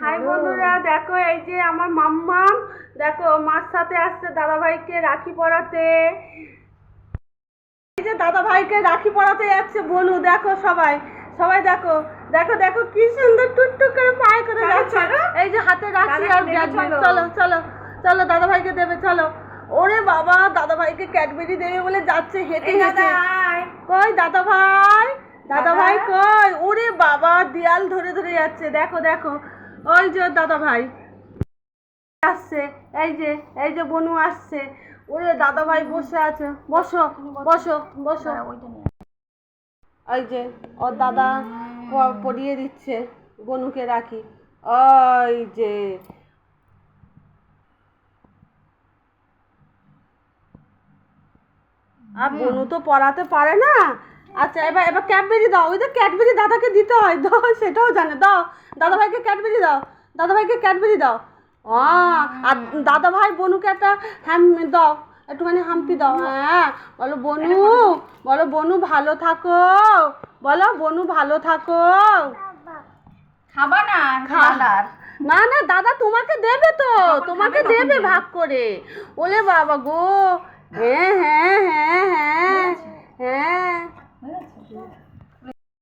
High বন্ধুরা, দেখো এই যে আমার মাম্মাম, দেখো মার সাথে আসছে দাদা ভাইকে রাখি পরাতে। এই যে দাদা ভাইকে রাখি পরাতে যাচ্ছে বনু, দেখো সবাই সবাই দেখো দেখো দেখো কি সুন্দর টুকটুক করে পায়ে করে যাচ্ছে। এই যে হাতে রাখি আর চলো চলো চলো দাদা ভাইকে দেবে, চলো। ওরে বাবা, দাদা ভাইকে ক্যাডবেরি দেবে বলে যাচ্ছে হেঁটে হেঁটে। কই দাদা ভাই, দাদা ভাই কই? ওরে বাবা, দেয়াল ধরে ধরে যাচ্ছে, দেখো দেখো। ওই যে দাদা ভাই আসছে, এই যে বনু আসছে। ওরে দাদা ভাই বসে আছে, বসো বসো বসো। ওই যে ওর দাদা পরিয়ে দিচ্ছে বনুকে রাখি। ওই যে আর বনু তো পড়াতে পারে না। আচ্ছা, এবার এবার ক্যাডবেরি দাও। ওই তো ক্যাডবেরি দাদাকে দিতে হয়, দাও, সেটাও জানে। দাও দাদা ভাইকে ক্যাডবেরি দাও, দাদা ভাইকে ক্যাডবেরি দাও। আর দাদা ভাই বনুকে একটা দাও, একটুখানি হাম্পি দাও। হ্যাঁ, বলো বনু, বলো বনু ভালো থাকো, বলো বনু ভালো থাকো। খাবা না? না না, দাদা তোমাকে দেবে তো, তোমাকে দেবে ভাগ করে। ওলে বাবা গো, হ্যাঁ হ্যাঁ হ্যাঁ হ্যাঁ হ্যাঁ।